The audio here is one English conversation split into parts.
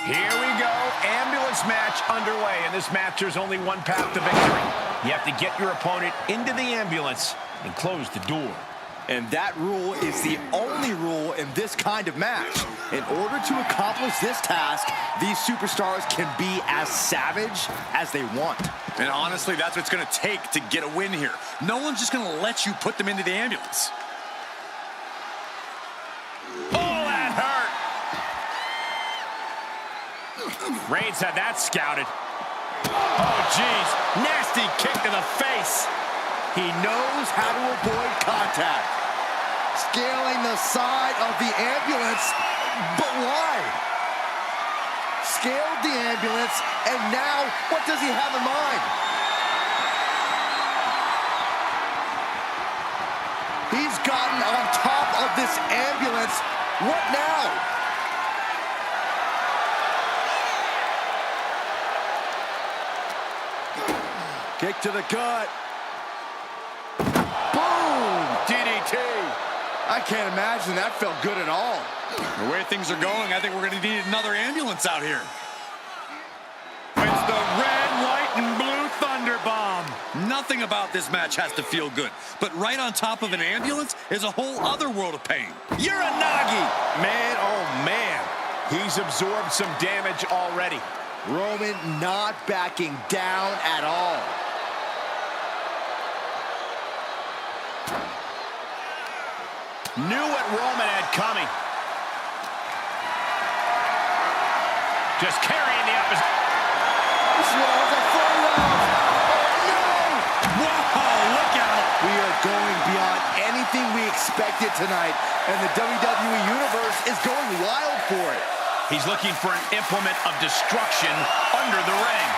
Here we go, ambulance match underway. In this match, there's only one path to victory. You have to get your opponent into the ambulance and close the door. And that rule is the only rule in this kind of match. In order to accomplish this task, these superstars can be as savage as they want. And honestly, that's what it's going to take to get a win here. No one's just going to let you put them into the ambulance. Oh, that hurt! Reigns had that scouted. Oh, geez. Nasty kick to the face. He knows how to avoid contact. Scaling the side of the ambulance, but why? Scaled the ambulance, and now what does he have in mind? He's gotten on top of this ambulance. What now? Kick to the gut. Boom! DDT. I can't imagine that felt good at all. The way things are going, I think we're going to need another ambulance out here. It's the red, white, and blue Thunder Bomb. Nothing about this match has to feel good, but right on top of an ambulance is a whole other world of pain. Uranagi! Man, oh man. He's absorbed some damage already. Roman not backing down at all. Knew what Roman had coming. Just carrying the opposite. This was a full round. Oh, no! Whoa, look out! We are going beyond anything we expected tonight, and the WWE Universe is going wild for it. He's looking for an implement of destruction under the ring.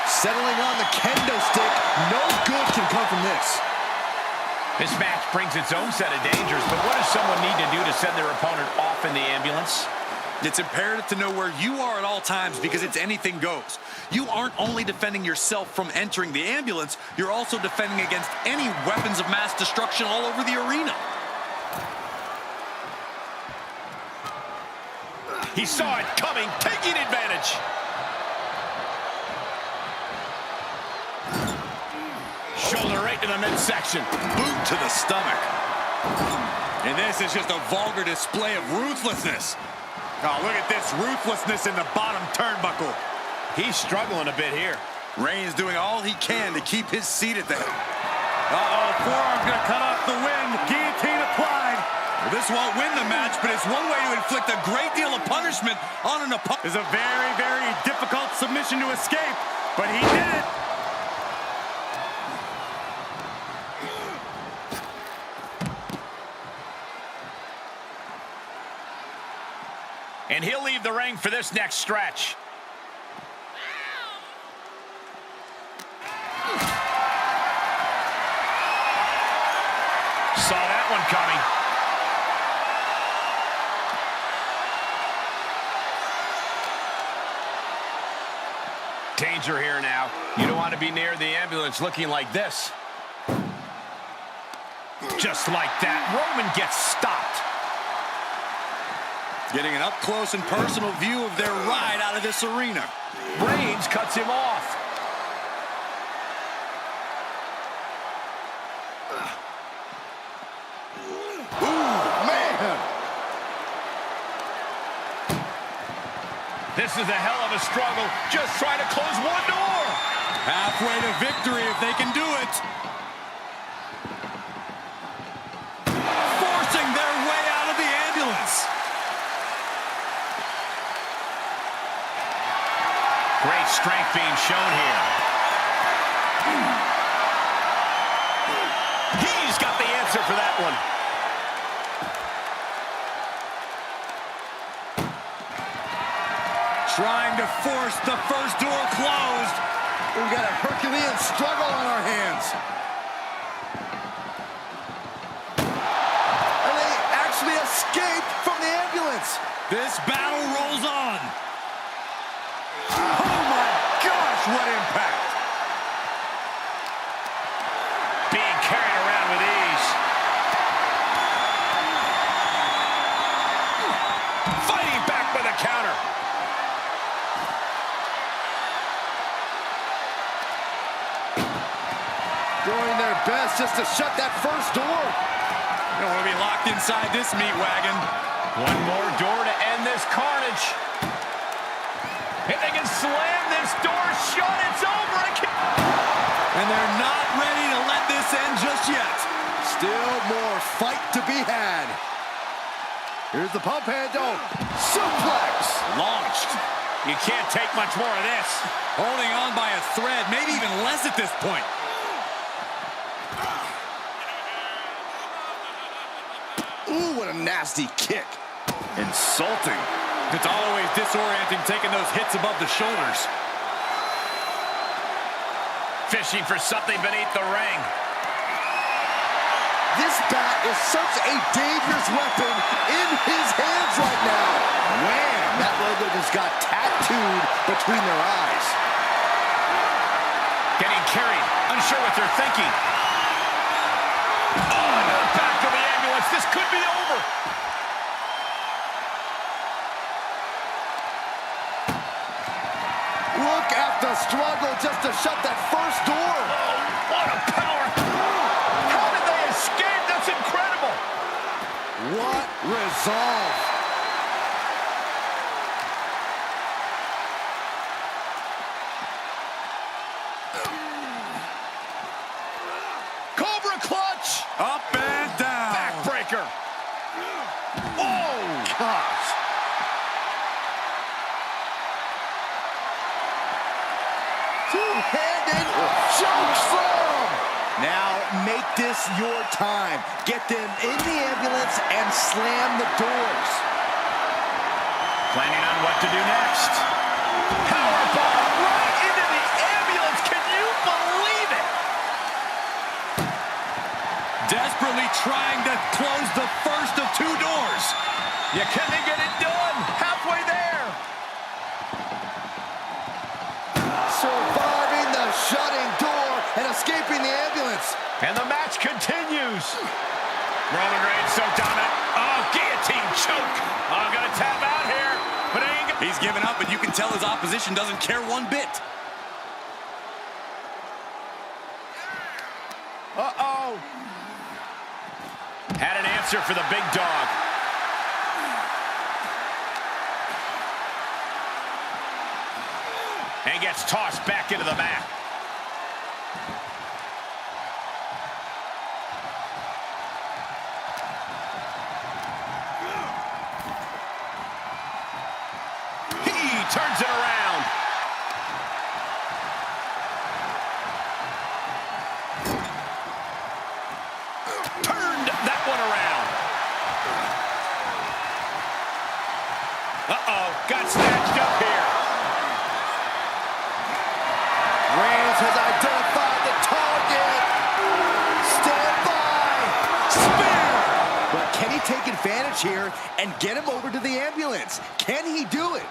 Settling on the kendo stick. No good can come from this. This match brings its own set of dangers, but what does someone need to do to send their opponent off in the ambulance? It's imperative to know where you are at all times because it's anything goes. You aren't only defending yourself from entering the ambulance, you're also defending against any weapons of mass destruction all over the arena. He saw it coming, taking advantage. Shoulder right to the midsection. Boot to the stomach. And this is just a vulgar display of ruthlessness. Oh, look at this ruthlessness in the bottom turnbuckle. He's struggling a bit here. Reigns doing all he can to keep his seat at the... Uh-oh, forearm gonna cut off the wind. Guillotine applied. Well, this won't win the match, but it's one way to inflict a great deal of punishment on an opponent. It's a very, very difficult submission to escape, but he did it. And he'll leave the ring for this next stretch. Saw that one coming. Danger here now. You don't want to be near the ambulance looking like this. Just like that, Roman gets stopped. Getting an up-close and personal view of their ride out of this arena. Reigns cuts him off. Ooh, man! This is a hell of a struggle. Just trying to close one door. Halfway to victory if they can do it. Forcing their way out of the ambulance. Great strength being shown here. He's got the answer for that one. Trying to force the first door closed. We've got a Herculean struggle on our hands. And they actually escaped from the ambulance. This battle rolls on. Oh my gosh, what impact. Being carried around with ease. Fighting back with a best just to shut that first door. You don't want to be locked inside this meat wagon. One more door to end this carnage. If they can slam this door shut, it's over. And they're not ready to let this end just yet. Still more fight to be had. Here's the pump handle. Suplex. Launched. You can't take much more of this. Holding on by a thread, maybe even less at this point. Ooh, what a nasty kick. Insulting. It's always disorienting taking those hits above the shoulders. Fishing for something beneath the ring. This bat is such a dangerous weapon in his hands right now. Wham! That logo just got tattooed between their eyes. Getting carried, unsure what they're thinking. Oh, into the back of the ambulance. This could be over. Look at the struggle just to shut that first door. Oh, what a power. How did they escape? That's incredible. What resolve. Cobra clutch. Up and down. Backbreaker. Oh, Gosh. Two-handed choke slam. Now make this your time. Get them in the ambulance and slam the doors. planning on what to do next. Powerbomb right into the ambulance. Can you believe it? Desperately trying to close the first of two doors. Yeah, can they get it done? Halfway there. Surviving the shutting door and escaping the ambulance. And the match continues. Roman Reigns so dominant. Oh, guillotine choke. Oh, I'm going to tap out here. But I ain't gonna... He's given up, and you can tell his opposition doesn't care one bit. Uh-oh. Had an answer for the big dog. And gets tossed back into the mat. He turns it around. Turned that one around. Uh-oh, got snatched up here. Reigns has identified the target. Stand by. Spear. But can he take advantage here and get him over to the ambulance? Can he do it?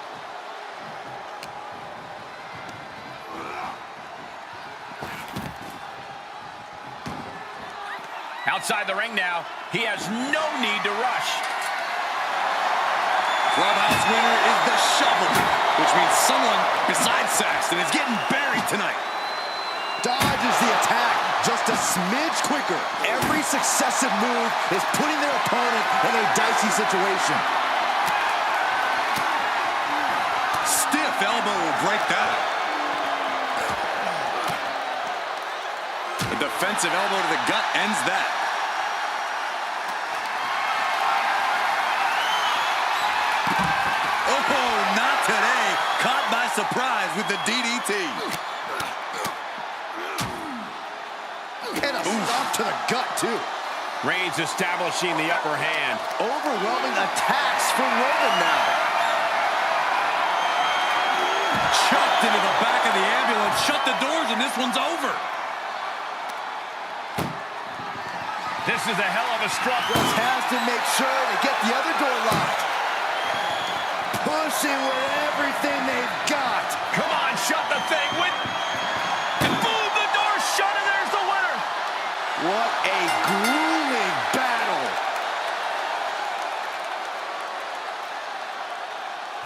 Outside the ring now, he has no need to rush. Clubhouse winner is the shovel, which means someone besides Saxton is getting buried tonight. Dodges the attack just a smidge quicker. Every successive move is putting their opponent in a dicey situation. Stiff elbow will break that. A defensive elbow to the gut ends that. Oh, not today. Caught by surprise with the DDT. And a stop to the gut, too. Reigns establishing the upper hand. Overwhelming attacks for Roman now. Chucked into the back of the ambulance. Shut the doors and this one's over. This is a hell of a struggle. Has to make sure to get the other door locked. Pushing with everything they've got. Come on, shut the thing. And boom, the door's shut, and there's the winner. What a grueling battle.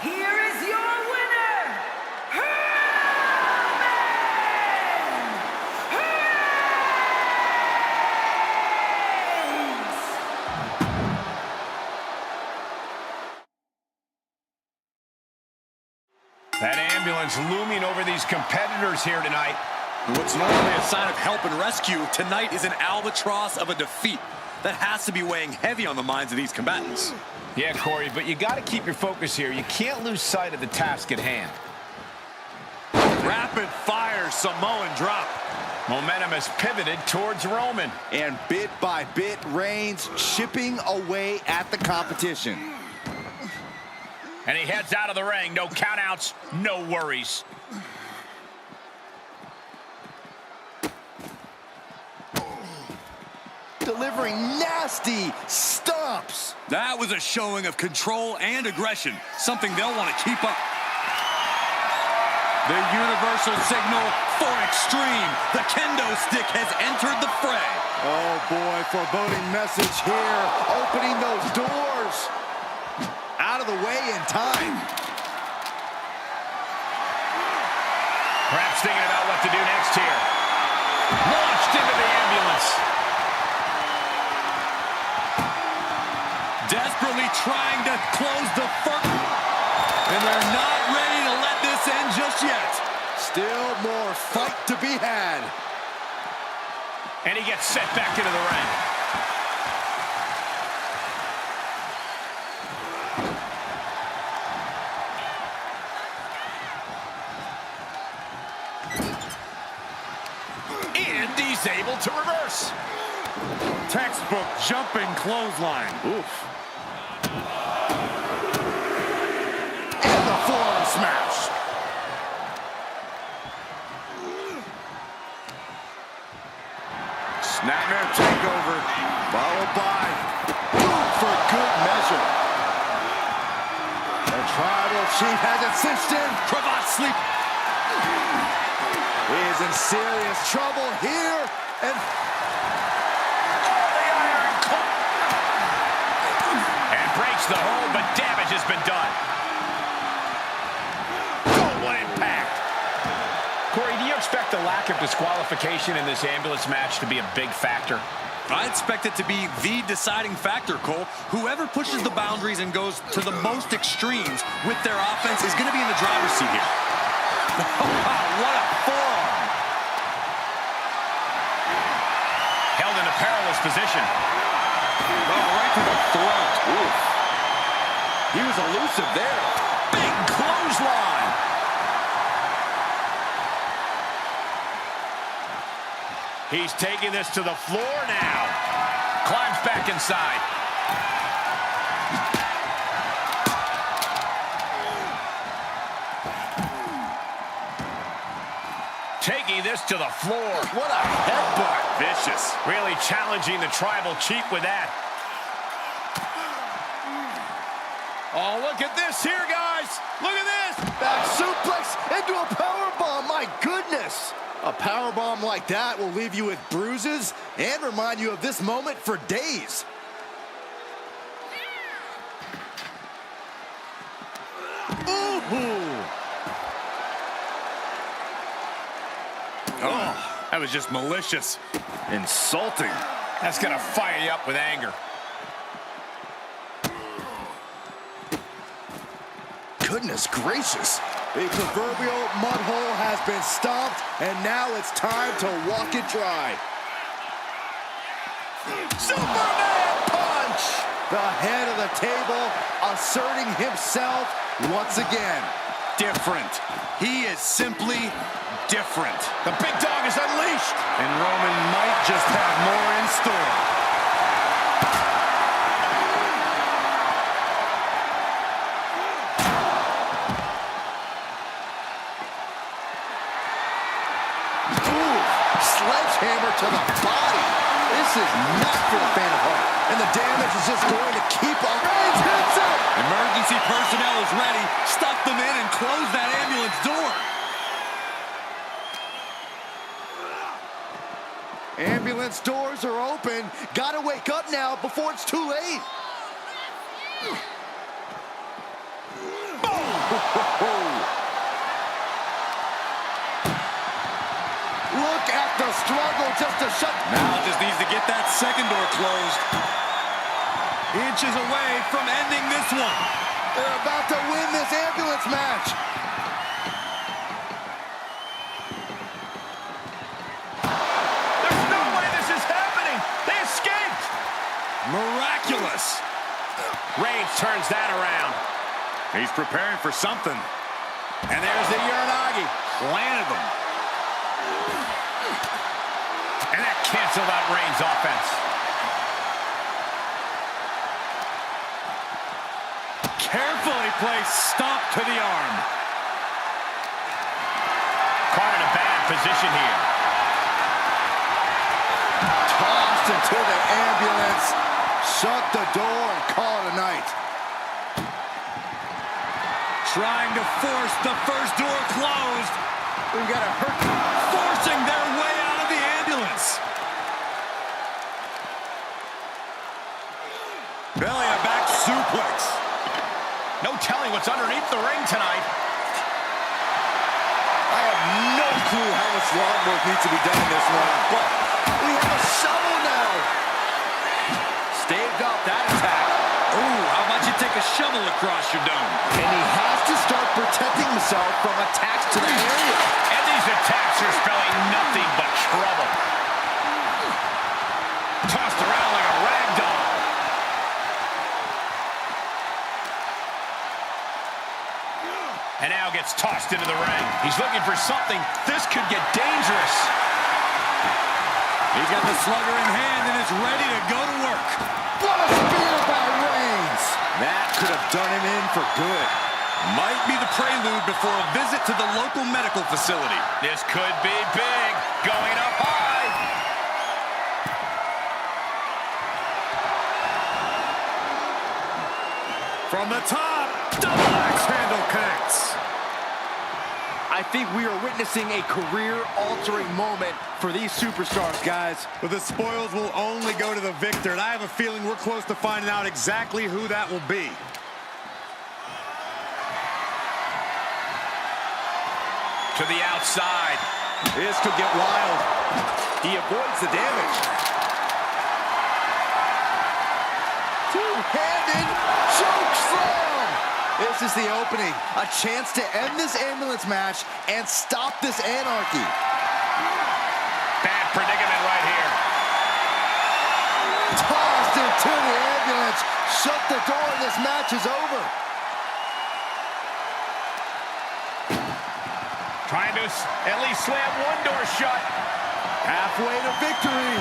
Here is your winner, Roman That ambulance looming over these competitors here tonight. What's normally a sign of help and rescue, tonight is an albatross of a defeat. That has to be weighing heavy on the minds of these combatants. Yeah, Corey, but you got to keep your focus here. You can't lose sight of the task at hand. Rapid fire Samoan drop. Momentum has pivoted towards Roman. And bit by bit, Reigns chipping away at the competition. And he heads out of the ring. No countouts, no worries. Delivering nasty stomps. That was a showing of control and aggression, something they'll want to keep up. The universal signal for extreme. The kendo stick has entered the fray. Oh boy, foreboding message here. Opening those doors. Out of the way in time. Perhaps thinking about what to do next here. Launched into the ambulance. Desperately trying to close the first. And they're not ready to let this end just yet. Still more fight to be had. And he gets set back into the ring. And he's able to reverse. Textbook jumping clothesline. Oof. And the forearm smash. Snapmare takeover. Followed by boot for good measure. The tribal chief has it cinched in. Cravat sleep. He is in serious trouble here. And breaks the hold, but damage has been done. Oh, what impact. Corey, do you expect the lack of disqualification in this ambulance match to be a big factor? I expect it to be the deciding factor, Cole. Whoever pushes the boundaries and goes to the most extremes with their offense is going to be in the driver's seat here. What a forearm. Held in a perilous position. Oh, right to the throat. Oof. He was elusive there. Big clothesline. He's taking this to the floor now. Climbs back inside. Taking this to the floor. what a headbutt. Vicious. Really challenging the tribal chief with that. Oh, look at this here, guys. Look at this. Back suplex into a powerbomb. My goodness. A powerbomb like that will leave you with bruises and remind you of this moment for days. Ooh. Oh, that was just malicious. Insulting. That's going to fire you up with anger. Goodness gracious. The proverbial mud hole has been stomped, and now it's time to walk it dry. Superman punch! The head of the table asserting himself once again. Different. He is simply different. The big dog is unleashed. And Roman might just have more in store. Sledgehammer to the body. This is not for the fan of heart. And the damage is just going to keep on. Reigns hits it. Emergency personnel is ready. Stuff them in and close that ambulance door. Ambulance doors are open. Gotta wake up now before it's too late. Look at the struggle just to shut. Now just needs to get that second door closed. Inches away from ending this one. They're about to win this ambulance match. Miraculous. Reigns turns that around. He's preparing for something. And there's the Uranagi. Landed them. And that canceled out Reigns' offense. Carefully placed stomp to the arm. Caught in a bad position here. Tossed into the ambulance. Shut the door and call it a night. Trying to force the first door closed. We've got a hurt. Forcing their way out of the ambulance. Belly to back suplex. No telling what's underneath the ring tonight. I have no clue how much lawn work needs to be done in this one, but we have a shovel now. Staved off that attack. Ooh, how about you take a shovel across your dome? And he has to start protecting himself from attacks to the area. And these attacks are spelling nothing but trouble. Tossed around like a rag doll. And now gets tossed into the ring. He's looking for something. This could get dangerous. He's got the slugger in hand and is ready to go to work. What a spear by Reigns. That could have done him in for good. Might be the prelude before a visit to the local medical facility. This could be big. Going up high. From the top, double axe handle connects. I think we are witnessing a career-altering moment for these superstars, guys. But the spoils will only go to the victor, and I have a feeling we're close to finding out exactly who that will be. To the outside. This could get wild. He avoids the damage. Two-handed choke slam. This is the opening. A chance to end this ambulance match and stop this anarchy. Bad predicament right here. Tossed into the ambulance. Shut the door. This match is over. Trying to at least slam one door shut. Halfway to victory.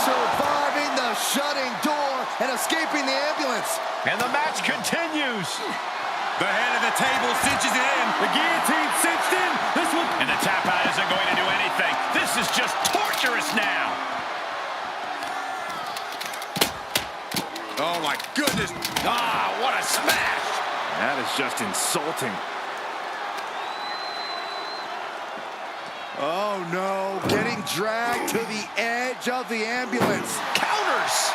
Surviving the shutting door and escaping the ambulance. And the match continues. The head of the table cinches it in. The guillotine cinched in. This one. And the tap out isn't going to do anything. This is just torturous now. Oh, my goodness. Ah, what a smash. That is just insulting. Oh, no. Getting dragged to the edge of the ambulance. Counters.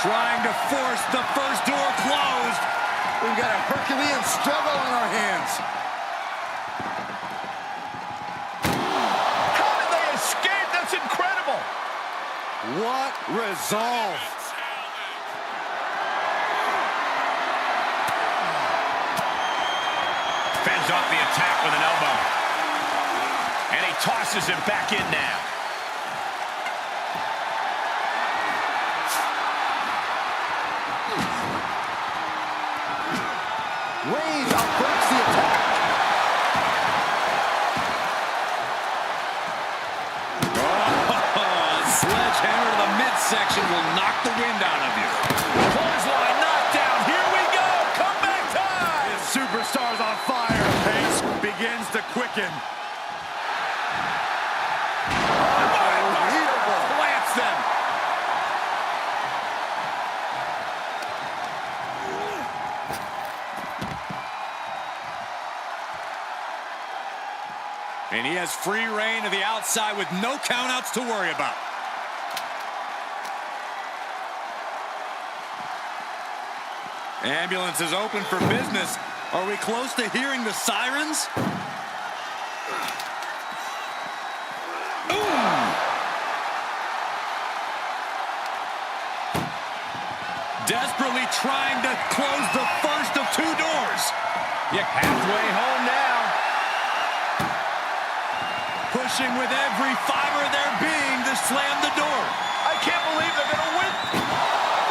Trying to force the first door closed. We've got a Herculean struggle on our hands. How did they escape? That's incredible. What resolve. Fends off the attack with an elbow. And he tosses him back in now. Reigns outbreaks the attack. Sledgehammer to the midsection will knock the wind out of you. Clothesline knockdown. Here we go. Comeback time. This superstar's on fire. Pace begins to quicken. Unbelievable. Plants them. And he has free reign to the outside with no countouts to worry about. Ambulance is open for business. Are we close to hearing the sirens? desperately trying to close the first of two doors. Yeah, halfway home now. Pushing with every fiber of their being to slam the door. I can't believe they're going to win.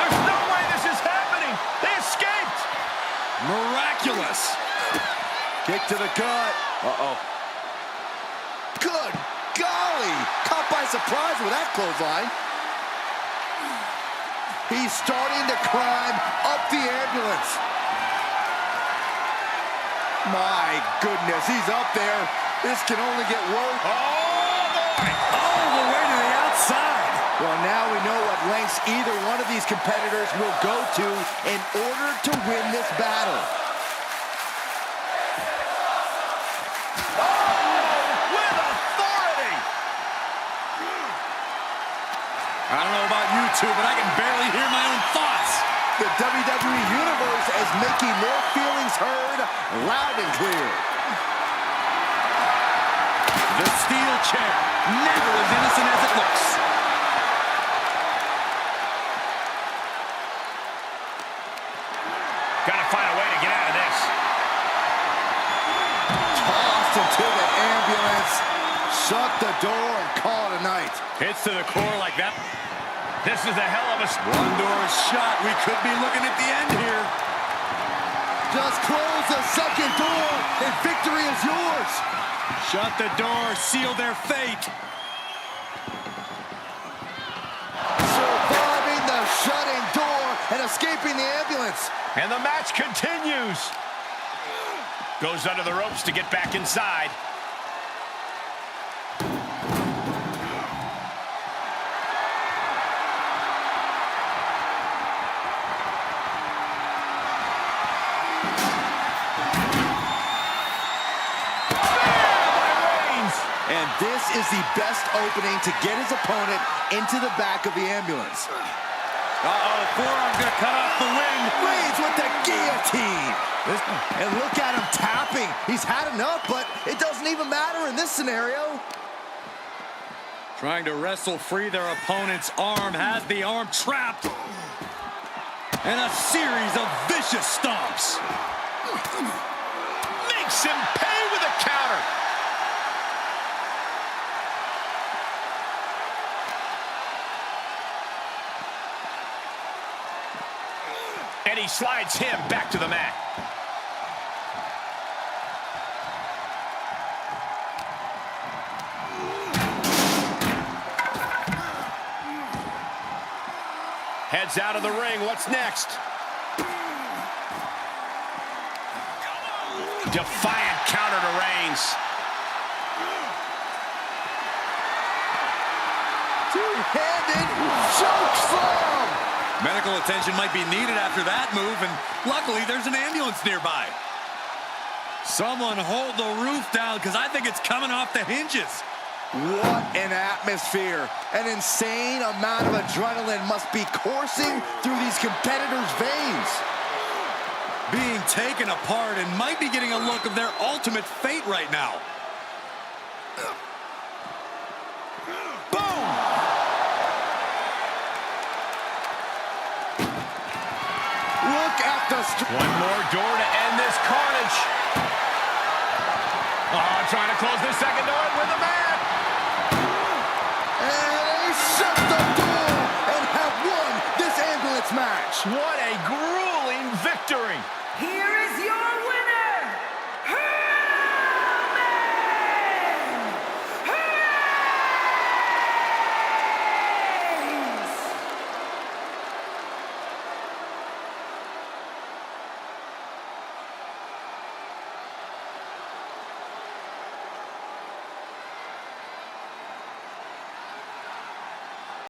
There's no way this is happening. They escaped. Miraculous. Kick to the gut. Uh-oh. Good golly. Caught by surprise with that clothesline. He's starting to climb up the ambulance. My goodness, he's up there. This can only get worse. Oh, boy. All the way to the outside. Well, now we know what lengths either one of these competitors will go to in order to win this battle. With authority. I don't know about you two, but I can barely hear my own thoughts. The WWE Universe is making their feelings heard loud and clear. The steel chair, never as innocent as it looks. Gotta find a way to get out of this. Tossed into the ambulance. Shut the door and call it a night. Hits to the core like that. This is a hell of a... One door shot. We could be looking at the end here. Just close the second door and victory is yours. Shut the door, seal their fate. Surviving the shutting door and escaping the ambulance. And the match continues. Goes under the ropes to get back inside. And this is the best opening to get his opponent into the back of the ambulance. Uh-oh, forearm's gonna cut off the wing. Reigns with the guillotine. And look at him tapping. He's had enough, but it doesn't even matter in this scenario. Trying to wrestle free their opponent's arm, has the arm trapped. And a series of vicious stomps. Makes him pay with a counter. And he slides him back to the mat. Heads out of the ring. What's next? Defiant counter to Reigns. Two-handed choke slam. Medical attention might be needed after that move, and luckily there's an ambulance nearby. Someone hold the roof down, because I think it's coming off the hinges. What an atmosphere. An insane amount of adrenaline must be coursing through these competitors' veins. Being taken apart and might be getting a look of their ultimate fate right now. Boom! Look at the... One more door to end this carnage. Oh, trying to close this second door with a mat. And they shut the door and have won this ambulance match. What a grueling victory. Here is your